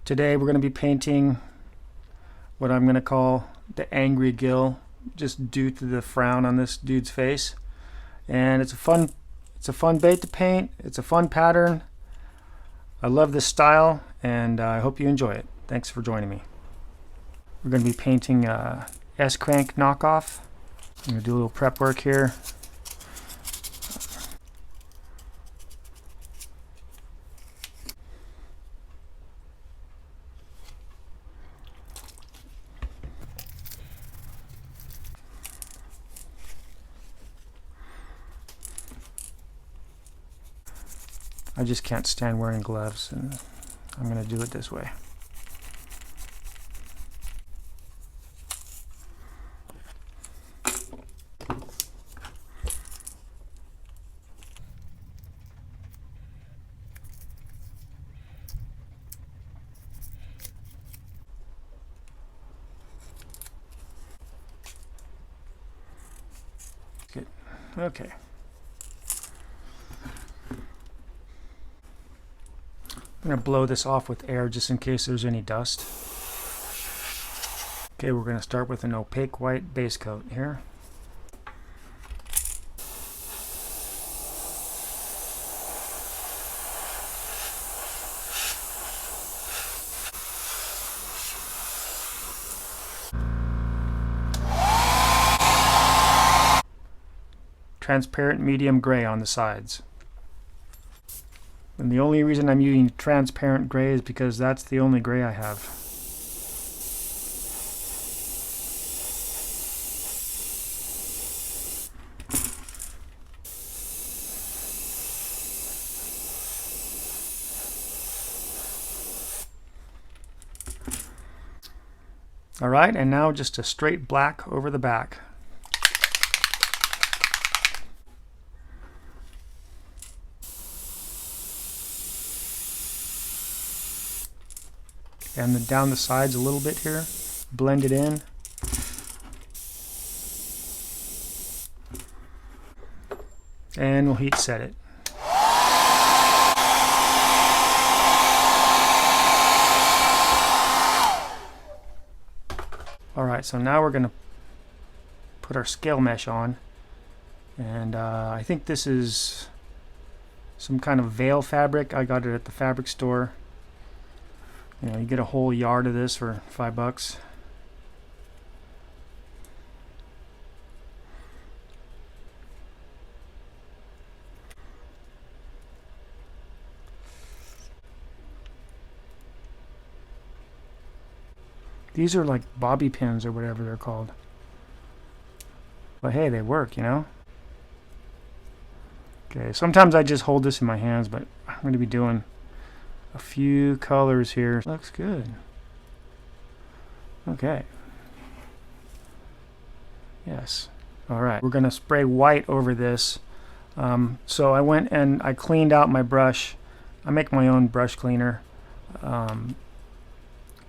Today we're going to be painting what I'm going to call the angry gill, just due to the frown on this dude's face. And it's a fun bait to paint. It's a fun pattern. I love this style, and I hope you enjoy it. Thanks for joining me. We're going to be painting S-Crank knockoff. I'm going to do a little prep work here. I just can't stand wearing gloves, and I'm going to do it this way. Good. Okay. I'm going to blow this off with air just in case there's any dust. Okay, we're going to start with an opaque white base coat here. Transparent medium gray on the sides. And the only reason I'm using transparent gray is because that's the only gray I have. Alright, and now just a straight black over the back. And then down the sides a little bit here, blend it in. And we'll heat set it. Alright, so now we're going to put our scale mesh on. And I think this is some kind of veil fabric. I got it at the fabric store. You know, you get a whole yard of this for $5. These are like bobby pins or whatever they're called. But hey, they work, you know? Okay, sometimes I just hold this in my hands, but I'm going to be doing a few colors here. Looks good. Okay. Yes. Alright, we're going to spray white over this. So I went and I cleaned out my brush. I make my own brush cleaner. Run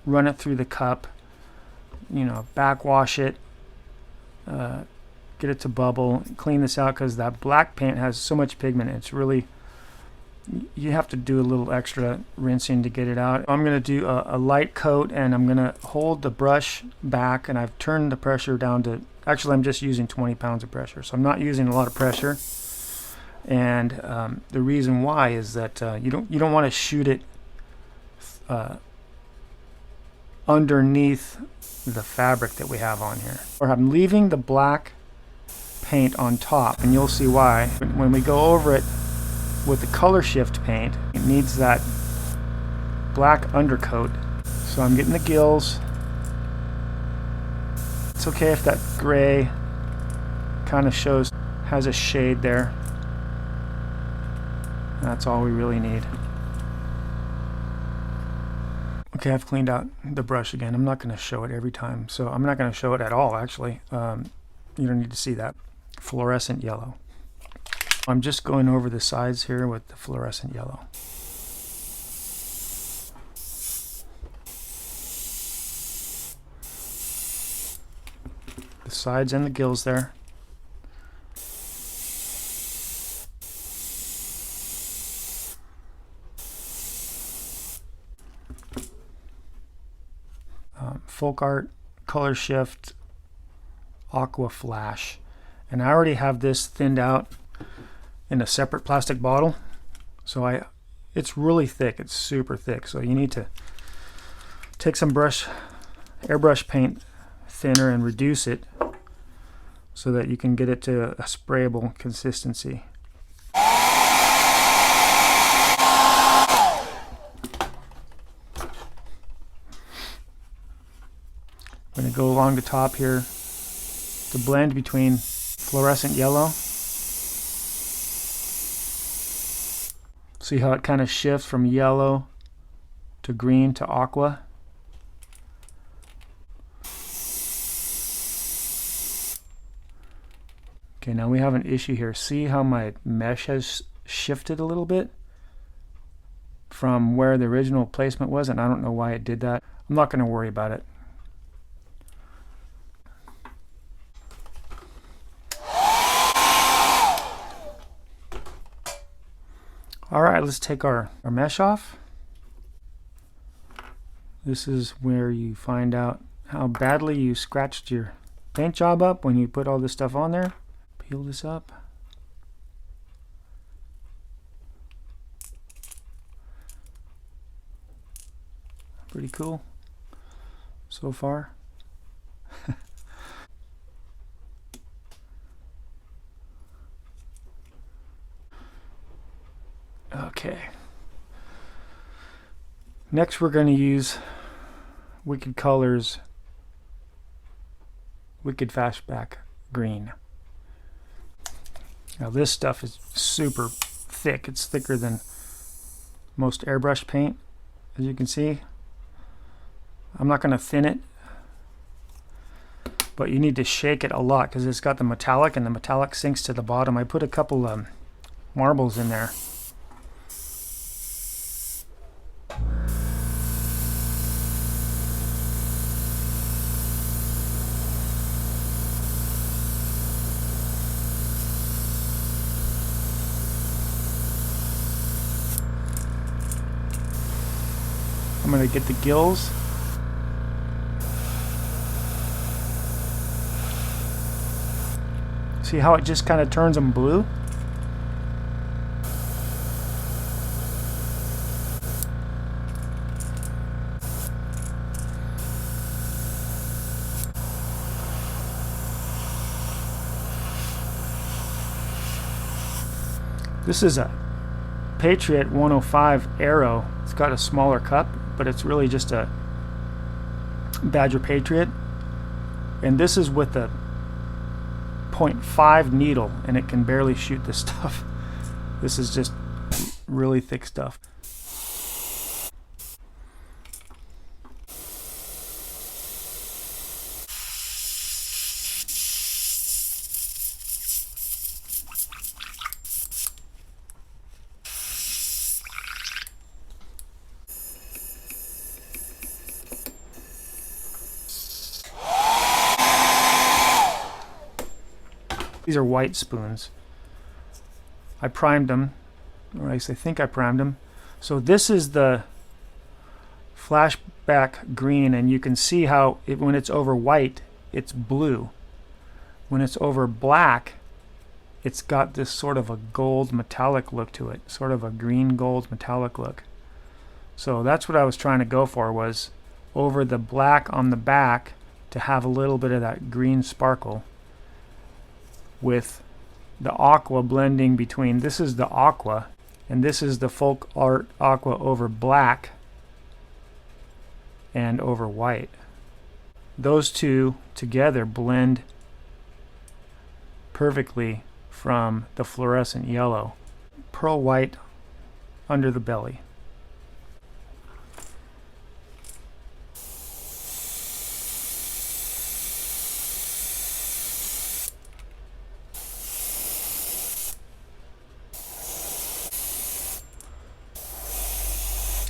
it through the cup. You know, backwash it. Get it to bubble. Clean this out because that black paint has so much pigment. It's really... You have to do a little extra rinsing to get it out. I'm going to do a light coat, and I'm going to hold the brush back, and I've turned the pressure down to, actually I'm just using 20 pounds of pressure, so I'm not using a lot of pressure. And the reason why is that you don't want to shoot it underneath the fabric that we have on here. Or I'm leaving the black paint on top, and you'll see why. When we go over it with the color shift paint, it needs that black undercoat. So I'm getting the gills. It's okay if that gray kind of has a shade there. That's all we really need. Okay, I've cleaned out the brush again. I'm not going to show it every time, so I'm not going to show it at all, actually. You don't need to see that. Fluorescent yellow. I'm just going over the sides here with the fluorescent yellow. The sides and the gills there. Folk Art Color Shift Aqua Flash. And I already have this thinned out in a separate plastic bottle. So it's really thick, it's super thick. So you need to take some airbrush paint thinner and reduce it so that you can get it to a sprayable consistency. I'm going to go along the top here to blend between fluorescent yellow. See how it kind of shifts from yellow to green to aqua. Okay, now we have an issue here. See how my mesh has shifted a little bit from where the original placement was, and I don't know why it did that. I'm not going to worry about it. Alright, let's take our mesh off. This is where you find out how badly you scratched your paint job up when you put all this stuff on there. Peel this up. Pretty cool so far. Okay. Next we're going to use Wicked Colors Wicked Fastback Green. Now this stuff is super thick. It's thicker than most airbrush paint, as you can see. I'm not going to thin it, but you need to shake it a lot because it's got the metallic, and the metallic sinks to the bottom. I put a couple marbles in there. I'm going to get the gills. See how it just kind of turns them blue? This is a Patriot 105 Aero. It's got a smaller cup, but it's really just a Badger Patriot. And this is with a 0.5 needle, and it can barely shoot this stuff. This is just really thick stuff. These are white spoons. I primed them, or at least I think I primed them. So this is the flashback green, and you can see how when it's over white, it's blue. When it's over black, it's got this sort of a gold metallic look to it, sort of a green gold metallic look. So that's what I was trying to go for, was over the black on the back to have a little bit of that green sparkle, with the aqua blending between. This is the aqua, and this is the Folk Art aqua over black and over white. Those two together blend perfectly from the fluorescent yellow. Pearl white under the belly.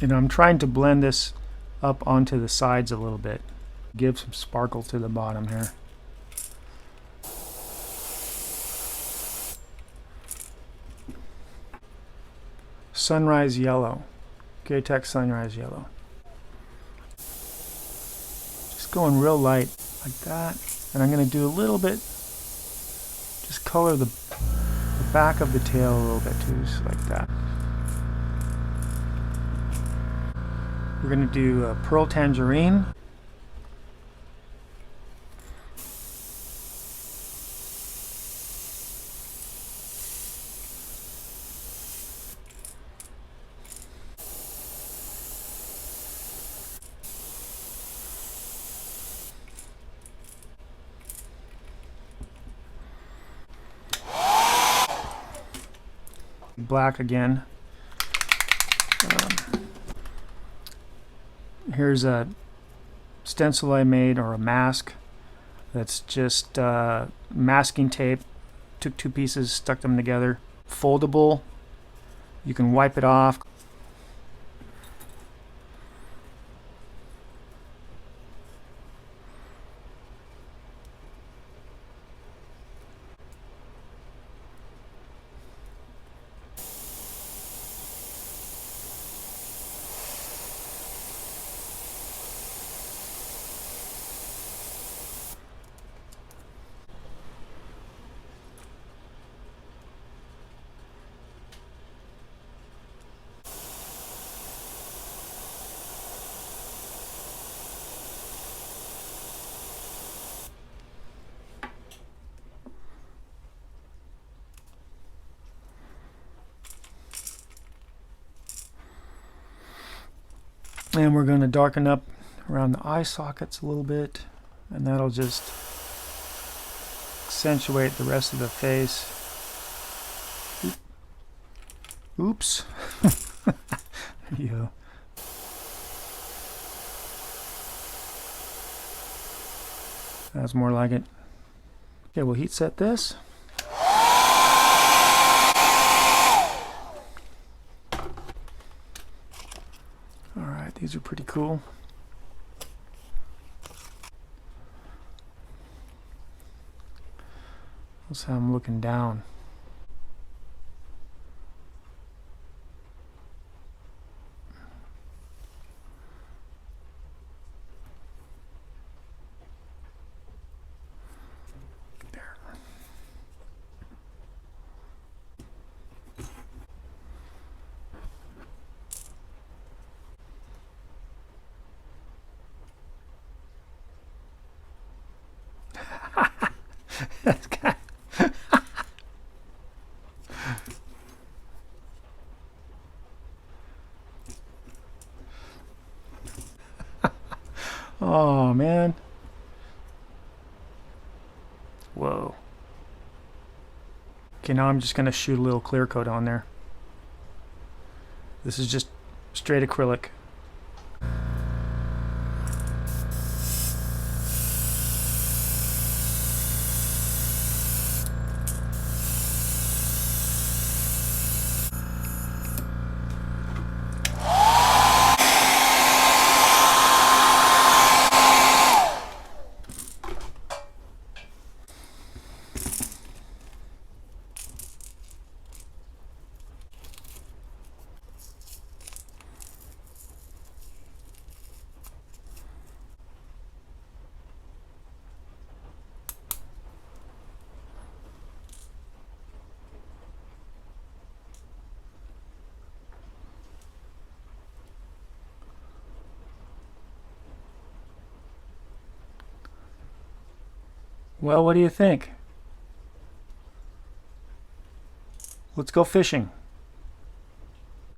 And I'm trying to blend this up onto the sides a little bit. Give some sparkle to the bottom here. Sunrise yellow. K-Tech Sunrise yellow. Just going real light like that, and I'm going to do a little bit, just color the back of the tail a little bit too, just like that. We're going to do pearl tangerine. Black again. Here's a stencil I made, or a mask, that's just masking tape. Took two pieces, stuck them together. Foldable. You can wipe it off. And we're going to darken up around the eye sockets a little bit, and that'll just accentuate the rest of the face. Oops. There you go. That's more like it. Okay, we'll heat set this. Alright, these are pretty cool. That's how I'm looking down. There. That's kind of oh man. Whoa. Okay, now I'm just going to shoot a little clear coat on there. This is just straight acrylic. Well, what do you think? Let's go fishing.